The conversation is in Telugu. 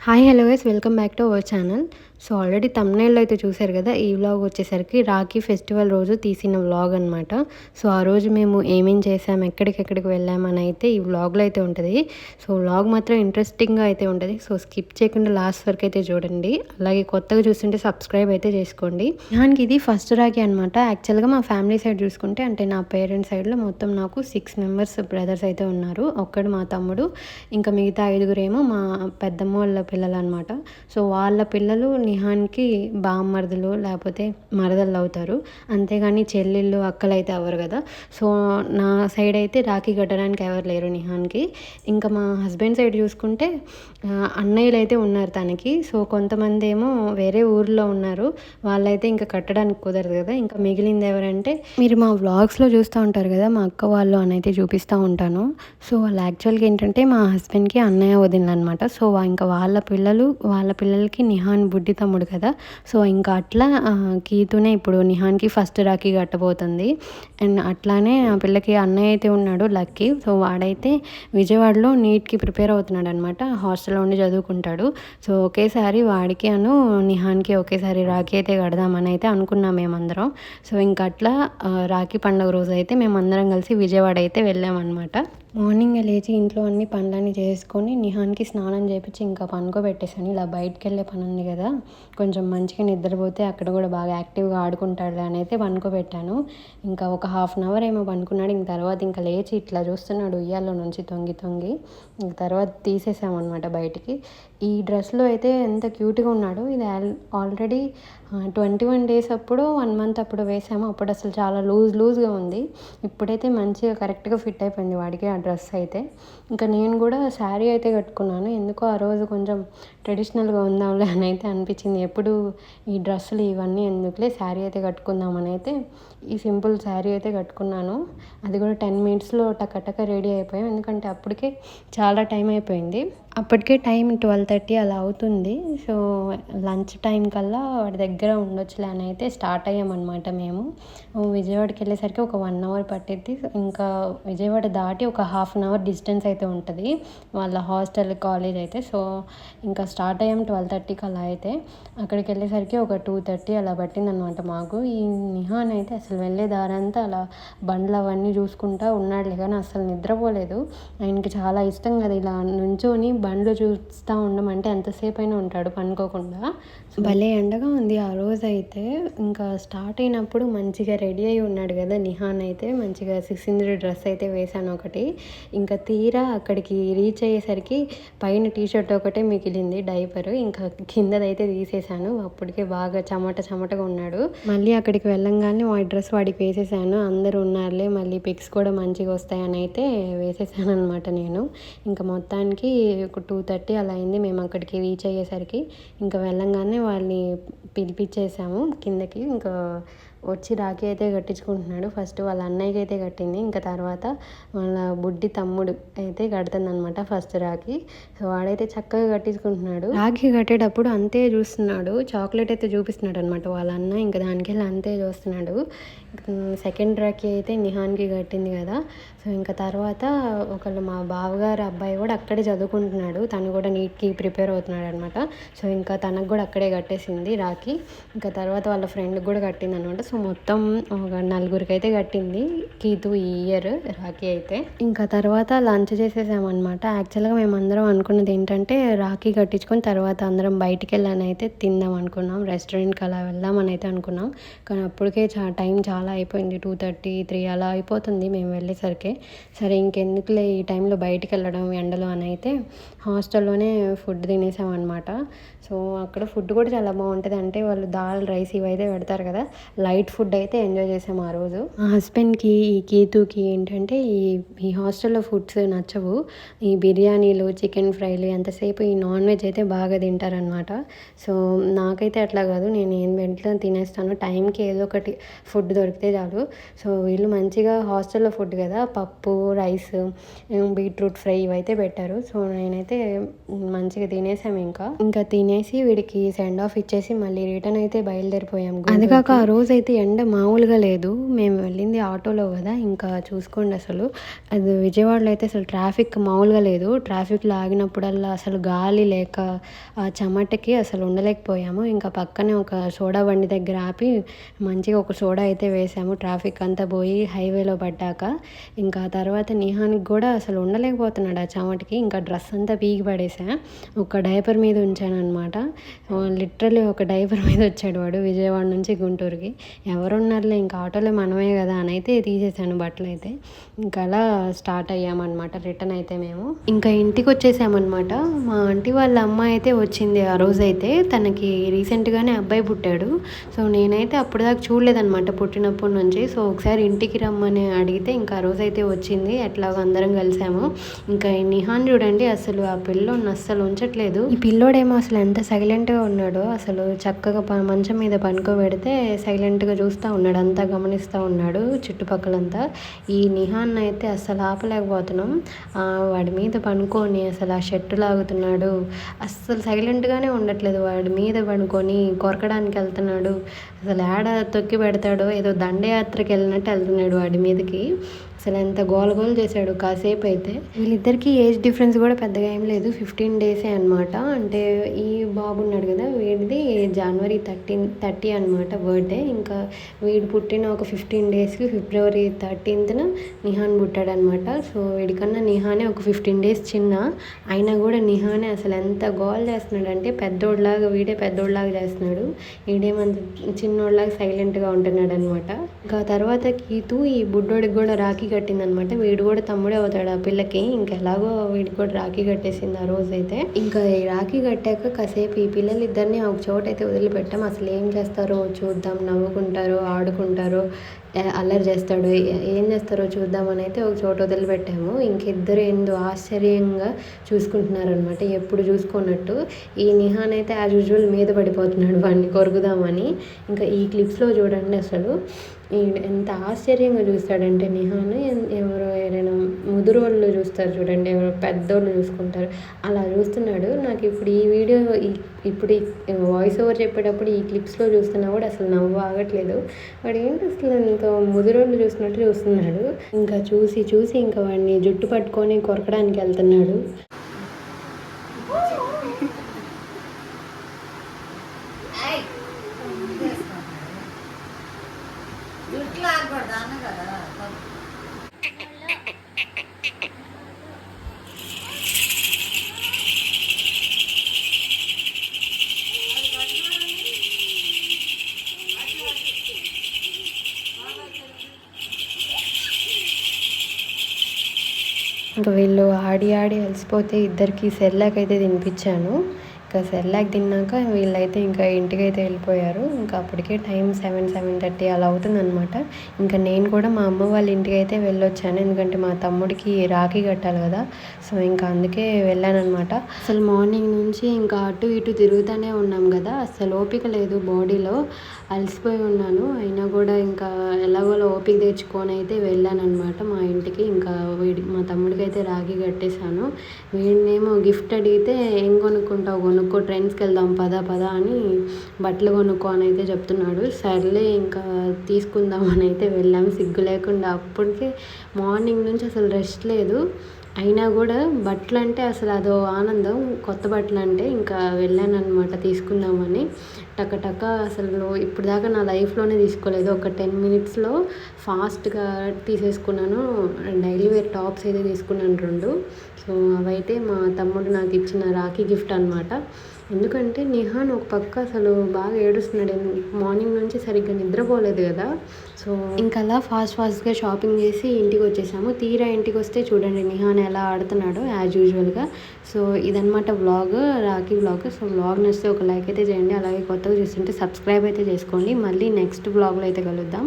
Hi hello guys, welcome back to our channel. So already తమ్నైల్లో అయితే చూశారు కదా, ఈ వ్లాగ్ వచ్చేసరికి రాఖీ ఫెస్టివల్ రోజు తీసిన వ్లాగ్ అనమాట. సో ఆ రోజు మేము ఏమేం చేసాం, ఎక్కడికెక్కడికి వెళ్ళామని అయితే ఈ వ్లాగ్లో అయితే ఉంటుంది. సో వ్లాగ్ మాత్రం ఇంట్రెస్టింగ్గా అయితే ఉంటుంది. సో స్కిప్ చేయకుండా లాస్ట్ వరకు అయితే చూడండి. అలాగే కొత్తగా చూస్తుంటే సబ్స్క్రైబ్ అయితే చేసుకోండి. దానికి ఇది ఫస్ట్ రాఖీ అనమాట. యాక్చువల్గా మా ఫ్యామిలీ సైడ్ చూసుకుంటే, అంటే నా పేరెంట్స్ సైడ్లో మొత్తం నాకు 6 మెంబర్స్ బ్రదర్స్ అయితే ఉన్నారు. ఒక్కడు మా తమ్ముడు, ఇంకా మిగతా 5 ఏమో మా పెద్దమ్మ వాళ్ళ పిల్లలు అనమాట. సో వాళ్ళ పిల్లలు నిహాన్కి బామ్మర్దులు లేకపోతే మరదళ్ళు అవుతారు. అంతేగాని చెల్లెళ్ళు అక్కలు అయితే అవ్వరు కదా. సో నా సైడ్ అయితే రాఖీ కట్టడానికి ఎవరు లేరు నిహాన్కి. ఇంకా మా హస్బెండ్ సైడ్ చూసుకుంటే అన్నయ్యలు అయితే ఉన్నారు తనకి. సో కొంతమంది ఏమో వేరే ఊర్లో ఉన్నారు, వాళ్ళైతే ఇంకా కట్టడానికి కుదరదు కదా. ఇంకా మిగిలింది ఎవరంటే, మీరు మా వ్లాగ్స్లో చూస్తూ ఉంటారు కదా, మా అక్క వాళ్ళు అని అయితే చూపిస్తూ ఉంటాను. సో వాళ్ళు యాక్చువల్గా ఏంటంటే మా హస్బెండ్కి అన్నయ్య వదినలు అనమాట. సో ఇంకా వాళ్ళ పిల్లలకి నిహాన్ బుడ్డి తమ్ముడు కదా. సో ఇంకా అట్లా కీతునే ఇప్పుడు నిహాన్కి ఫస్ట్ రాఖీ కట్టబోతుంది. అండ్ అట్లానే ఆ పిల్లకి అన్నయ్య అయితే ఉన్నాడు లక్కీ. సో వాడైతే విజయవాడలో నీట్కి ప్రిపేర్ అవుతున్నాడు అనమాట. హాస్టల్లో ఉండి చదువుకుంటాడు. సో ఒకేసారి వాడికి నిహాన్కి ఒకేసారి రాఖీ అయితే కడదామని అయితే అనుకున్నాం మేమందరం. సో ఇంకా అట్లా రాఖీ పండుగ రోజు అయితే మేమందరం కలిసి విజయవాడ అయితే వెళ్ళామన్నమాట. మార్నింగ్ లేచి ఇంట్లో అన్ని పనులన్నీ చేసుకొని నిహాన్కి స్నానం చేయించి ఇంకా పనుకోబెట్టేసాను. ఇలా బయటకు వెళ్ళే పని ఉంది కదా, కొంచెం మంచిగా నిద్రపోతే అక్కడ కూడా బాగా యాక్టివ్గా ఆడుకుంటాడు అని అయితే పనుకోబెట్టాను. ఇంకా ఒక హాఫ్ అన్ అవర్ ఏమో పనుకున్నాడు. ఇంక తర్వాత ఇంకా లేచి ఇట్లా చూస్తున్నాడు ఉయ్యాల్లో నుంచి తొంగి తొంగి. ఇంక తర్వాత తీసేసామన్నమాట బయటికి. ఈ డ్రెస్లో అయితే ఎంత క్యూట్గా ఉన్నాడు. ఇది ఆల్రెడీ 21 days అప్పుడు 1 month అప్పుడు వేసాము. అప్పుడు అసలు చాలా లూజ్గా ఉంది. ఇప్పుడైతే మంచిగా కరెక్ట్గా ఫిట్ అయిపోయింది వాడికి ఆ డ్రెస్ అయితే. ఇంకా నేను కూడా శారీ అయితే కట్టుకున్నాను. ఎందుకో ఆ రోజు కొంచెం ట్రెడిషనల్గా ఉందాంలే అని అయితే అనిపించింది. ఎప్పుడు ఈ డ్రెస్సులు ఇవన్నీ ఎందుకులే, శారీ అయితే కట్టుకుందామని అయితే ఈ సింపుల్ శారీ అయితే కట్టుకున్నాను. అది కూడా 10 minutesలో టక రెడీ అయిపోయాం. ఎందుకంటే అప్పటికే చాలా టైం అయిపోయింది. అప్పటికే టైం 12:30 అలా అవుతుంది. సో లంచ్ టైం కల్లా వాడి దగ్గర ఉండొచ్చులే అని అయితే స్టార్ట్ అయ్యామన్నమాట మేము. విజయవాడకి వెళ్ళేసరికి ఒక 1 hour పట్టిద్ది. ఇంకా విజయవాడ దాటి ఒక హాఫ్ అన్ అవర్ డిస్టెన్స్ అయితే ఉంటుంది వాళ్ళ హాస్టల్ కాలేజ్ అయితే. సో ఇంకా స్టార్ట్ అయ్యాం 12:30కి అలా అయితే. అక్కడికి వెళ్ళేసరికి ఒక 2:30 అలా పట్టిందనమాట మాకు. ఈ నిహాన్ అయితే అసలు వెళ్ళే దారంతా అలా బండ్లు అవన్నీ చూసుకుంటా ఉన్నాడులే, కానీ అసలు నిద్రపోలేదు. ఆయనకి చాలా ఇష్టం కదా ఇలా నుంచొని బండ్లు చూస్తూ ఉండమంటే ఎంతసేపు అయినా ఉంటాడు పనుకోకుండా. భలే ఎండగా ఉంది ఆ రోజు అయితే. ఇంకా స్టార్ట్ అయినప్పుడు మంచిగా రెడీ అయి ఉన్నాడు కదా నిహాన్ అయితే. మంచిగా 600 డ్రెస్ అయితే వేశాను ఒకటి. ఇంకా తీరా అక్కడికి రీచ్ అయ్యేసరికి పైన టీషర్ట్ ఒకటే మిగిలింది, డైపర్. ఇంకా కిందదైతే తీసేసాను. అప్పటికే బాగా చెమటగా ఉన్నాడు. మళ్ళీ అక్కడికి వెళ్ళంగానే వాడి డ్రెస్ వాడికి వేసేసాను. అందరూ ఉన్నారులే, మళ్ళీ పిక్స్ కూడా మంచిగా వస్తాయని అయితే వేసేసాను అనమాట నేను. ఇంకా మొత్తానికి ఒక 2:30 అలా అయింది మేము అక్కడికి రీచ్ అయ్యేసరికి. ఇంకా వెళ్ళంగానే వాళ్ళని పిలిపించేసాము కిందకి. ఇంకా వచ్చి రాఖీ అయితే కట్టించుకుంటున్నాడు. ఫస్ట్ వాళ్ళ అన్నయ్యకి అయితే కట్టింది, ఇంకా తర్వాత వాళ్ళ బుడ్డి తమ్ముడు అయితే కడుతుంది అనమాట ఫస్ట్ రాఖీ. సో వాడైతే చక్కగా కట్టించుకుంటున్నాడు. రాఖీ కట్టేటప్పుడు అంతే చూస్తున్నాడు, చాక్లెట్ అయితే చూపిస్తున్నాడు అనమాట వాళ్ళ అన్న. ఇంకా దానికి వెళ్ళి అంతే చూస్తున్నాడు. సెకండ్ రాఖీ అయితే నిహాన్కి కట్టింది కదా. సో ఇంకా తర్వాత ఒకళ్ళు మా బావగారు అబ్బాయి కూడా అక్కడే చదువుకుంటున్నాడు, తను కూడా నీట్కి ప్రిపేర్ అవుతున్నాడు అనమాట. సో ఇంకా తనకు కూడా అక్కడే కట్టేసింది రాఖీ. ఇంకా తర్వాత వాళ్ళ ఫ్రెండ్కి కూడా కట్టింది అనమాట. సో మొత్తం ఒక 4 అయితే కట్టింది కీతు ఈ ఇయర్ రాఖీ అయితే. ఇంకా తర్వాత లంచ్ చేసేసామన్నమాట. యాక్చువల్గా మేమందరం అనుకున్నది ఏంటంటే రాఖీ కట్టించుకొని తర్వాత అందరం బయటికి వెళ్ళని అయితే తిందాం అనుకున్నాం, రెస్టారెంట్కి అలా వెళ్దామని అయితే అనుకున్నాం. కానీ అప్పటికే టైం చాలా అయిపోయింది, 2:30, 3 అలా అయిపోతుంది మేము వెళ్ళేసరికి. సరే ఇంకెందుకులే ఈ టైంలో బయటికి వెళ్ళడం ఎండలో అని అయితే హాస్టల్లోనే ఫుడ్ తినేసామన్నమాట. సో అక్కడ ఫుడ్ కూడా చాలా బాగుంటుంది. అంటే వాళ్ళు దాల్ రైస్ ఇవైతే పెడతారు కదా, లైట్ ఫుడ్ అయితే ఎంజాయ్ చేసాము ఆ రోజు. మా హస్బెండ్కి ఈ కీతుకి ఏంటంటే ఈ హాస్టల్లో ఫుడ్స్ నచ్చవు. ఈ బిర్యానీలు, చికెన్ ఫ్రైలు, ఎంతసేపు ఈ నాన్ వెజ్ అయితే బాగా తింటారనమాట. సో నాకైతే అట్లా కాదు, నేను ఏం వెంటనే తినేస్తాను. టైంకి ఏదో ఒకటి ఫుడ్ దొరికితే చాలు. సో వీళ్ళు మంచిగా హాస్టల్లో ఫుడ్ కదా, పప్పు, రైస్, బీట్రూట్ ఫ్రై ఇవైతే పెట్టారు. సో నేనైతే మంచిగా తినేసాము. ఇంకా తినేసి వీడికి సెండ్ ఆఫ్ ఇచ్చేసి మళ్ళీ రిటర్న్ అయితే బయలుదేరిపోయాం. అది కాక ఆ రోజు అయితే అయితే ఎండ మామూలుగా లేదు. మేము వెళ్ళింది ఆటోలో కదా, ఇంకా చూసుకోండి అసలు. అది విజయవాడలో అయితే అసలు ట్రాఫిక్ మామూలుగా లేదు. ట్రాఫిక్లో ఆగినప్పుడల్లా అసలు గాలి లేక ఆ చెమటకి అసలు ఉండలేకపోయాము. ఇంకా పక్కనే ఒక సోడా బండి దగ్గర ఆపి మంచిగా ఒక సోడా అయితే వేసాము, ట్రాఫిక్ అంతా పోయి హైవేలో పడ్డాక. ఇంకా తర్వాత నిహానికి కూడా అసలు ఉండలేకపోతున్నాడు ఆ చెమటకి. ఇంకా డ్రెస్ అంతా పీకి పడేసా, ఒక డైపర్ మీద ఉంచానమాట. లిటరల్లీ ఒక డైపర్ మీద వచ్చాడు వాడు విజయవాడ నుంచి గుంటూరుకి. ఎవరున్నారులే ఇంకా ఆటోలో మనమే కదా అని అయితే తీసేసాను బట్టలు అయితే. ఇంకా అలా స్టార్ట్ అయ్యామన్నమాట రిటర్న్ అయితే మేము. ఇంకా ఇంటికి వచ్చేసామన్నమాట. మా ఆంటీ వాళ్ళ అమ్మాయి అయితే వచ్చింది ఆ రోజైతే. తనకి రీసెంట్గానే అబ్బాయి పుట్టాడు. సో నేనైతే అప్పుడు దాకా చూడలేదన్నమాట పుట్టినప్పటి నుంచి. సో ఒకసారి ఇంటికి రమ్మని అడిగితే ఇంకా ఆ రోజైతే వచ్చింది. ఎట్లాగో అందరం కలిసాము. ఇంకా ఈ నిహాన్ చూడండి అసలు ఆ పిల్లోడిని అస్సలు ఉంచట్లేదు. ఈ పిల్లోడేమో అసలు ఎంత సైలెంట్గా ఉన్నాడో, అసలు చక్కగా మంచం మీద పనుకోబెడితే సైలెంట్గా చూస్తూ ఉన్నాడు, అంతా గమనిస్తూ ఉన్నాడు చుట్టుపక్కలంతా. ఈ నిహాన్ అయితే అస్సలు ఆపలేకపోతున్నాం. వాడి మీద పనుకొని అసలు ఆ షర్టు లాగుతున్నాడు, అస్సలు సైలెంట్గానే ఉండట్లేదు. వాడి మీద పనుకొని కొరకడానికి వెళ్తున్నాడు. అసలు ఏడ తొక్కి పెడతాడో, ఏదో దండయాత్రకి వెళ్ళినట్టు వెళ్తున్నాడు వాడి మీదకి. అసలు ఎంత గోల చేశాడు కాసేపు అయితే. వీళ్ళిద్దరికీ ఏజ్ డిఫరెన్స్ కూడా పెద్దగా ఏం లేదు, 15 డేసే అనమాట. అంటే ఈ బాబు ఉన్నాడు కదా, వీడిది జనవరి 30 అనమాట బర్త్డే. ఇంకా వీడు పుట్టిన ఒక 15 డేస్కి ఫిబ్రవరి 13న నిహాన్ పుట్టాడనమాట. సో వీడికన్నా నిహానే ఒక 15 డేస్ చిన్న. అయినా కూడా నిహానే అసలు ఎంత గోల్ చేస్తున్నాడు అంటే, వీడే పెద్దోళ్ళలాగా చేస్తున్నాడు. వీడేమంత చిన్నోళ్ళలాగా సైలెంట్గా ఉంటున్నాడు అనమాట. ఇంకా తర్వాత కీతు ఈ బుడ్డోడికి కూడా రాఖీ కట్టిందనమాట. వీడు కూడా తమ్ముడే అవుతాడు ఆ పిల్లకి. ఇంకెలాగో వీడికి కూడా రాఖీ కట్టేసింది ఆ రోజైతే. ఇంకా ఈ రాఖీ కట్టాక కాసేపు ఈ పిల్లలిద్దరిని ఒక చోట అయితే వదిలిపెట్టాం. అసలు ఏం చేస్తారో చూద్దాం, నవ్వుకుంటారో ఆడుకుంటారో అల్లరి చేస్తాడు, ఏం చేస్తారో చూద్దామని అయితే ఒక చోట వదిలిపెట్టాము. ఇంకిద్దరు ఏందో ఆశ్చర్యంగా చూసుకుంటున్నారనమాట, ఎప్పుడు చూసుకున్నట్టు. ఈ నిహాన్ అయితే యాజ్ యూజువల్ మీద పడిపోతున్నాడు వాడిని కొరుకుదామని. ఇంకా ఈ క్లిప్స్లో చూడండి అసలు ఎంత ఆశ్చర్యంగా చూస్తాడంటే నిహాన్. ఎవరైనా ముదురోళ్ళు చూస్తారు చూడండి, ఎవరో పెద్దోళ్ళు చూసుకుంటారు, అలా చూస్తున్నాడు. నాకు ఇప్పుడు ఈ వీడియో ఇప్పుడు వాయిస్ ఓవర్ చెప్పేటప్పుడు ఈ క్లిప్స్లో చూస్తున్నా కూడా అసలు నవ్వు ఆగట్లేదు. వాడు ఏంటి అసలు ఇంత ముదురోళ్ళు చూసినట్టు చూస్తున్నాడు. ఇంకా చూసి ఇంకా వాడిని జుట్టు పట్టుకొని కొరకడానికి వెళ్తున్నాడు. ఇంకా వీళ్ళు ఆడి అలసిపోతే ఇద్దరికి సెర్లాక్ అయితే తినిపించాను. ఇంకా సెర్లాక్ తిన్నాక వీళ్ళైతే ఇంకా ఇంటికైతే వెళ్ళిపోయారు. ఇంకా అప్పటికే టైం 7:30 అలా అవుతుందన్నమాట. ఇంకా నేను కూడా మా అమ్మ వాళ్ళ ఇంటికి అయితే వెళ్ళొచ్చాను, ఎందుకంటే మా తమ్ముడికి రాఖీ కట్టాలి కదా. సో ఇంకా అందుకే వెళ్ళానమాట. అసలు మార్నింగ్ నుంచి ఇంకా అటు ఇటు తిరుగుతూనే ఉన్నాం కదా, అసలు ఓపిక లేదు బాడీలో, అలసిపోయి ఉన్నాను. అయినా కూడా ఇంకా ఎలాగోలా ఓపిక తెచ్చుకొని అయితే వెళ్ళానమాట మా ఇంటికి. ఇంకా మా తమ్ముడికి అయితే రాఖీ కట్టేశాను. వీడినేమో గిఫ్ట్ అడిగితే ఏం కొనుక్కుంటావు, ట్రెండ్స్కి వెళ్దాం పద అని బట్టలు కొనుక్కో అని అయితే చెప్తున్నాడు. సర్లే ఇంకా తీసుకుందామని అయితే వెళ్ళాము సిగ్గు లేకుండా. అప్పటికే మార్నింగ్ నుంచి అసలు రెస్ట్ లేదు. అయినా కూడా బట్టలు అంటే అసలు అదో ఆనందం, కొత్త బట్టలు అంటే. ఇంకా వెళ్ళానమాట తీసుకుందామని. టక అసలు ఇప్పుడు దాకా నా లైఫ్లోనే తీసుకోలేదు. ఒక 10 మినిట్స్లో ఫాస్ట్గా తీసేసుకున్నాను. డైలీ వేర్ టాప్స్ అయితే తీసుకున్నాను 2. సో అవైతే మా తమ్ముడు నాకు ఇచ్చిన రాఖీ గిఫ్ట్ అనమాట. ఎందుకంటే నిహాన్ ఒక పక్క అసలు బాగా ఏడుస్తున్నాడు, మార్నింగ్ నుంచి సరిగ్గా నిద్రపోలేదు కదా. సో ఇంకా అలా ఫాస్ట్గా షాపింగ్ చేసి ఇంటికి వచ్చేసాము. తీరా ఇంటికి వస్తే చూడండి నిహాన్ ఎలా ఆడుతున్నాడో యాజ్ యూజువల్గా. సో ఇదనమాట vlog, Rakhi vlog. So vlog నచ్చితే ఒక లైక్ అయితే చేయండి. అలాగే కొత్తగా చూస్తుంటే సబ్స్క్రైబ్ అయితే చేసుకోండి. మళ్ళీ నెక్స్ట్ వ్లాగ్లో అయితే కలుద్దాం.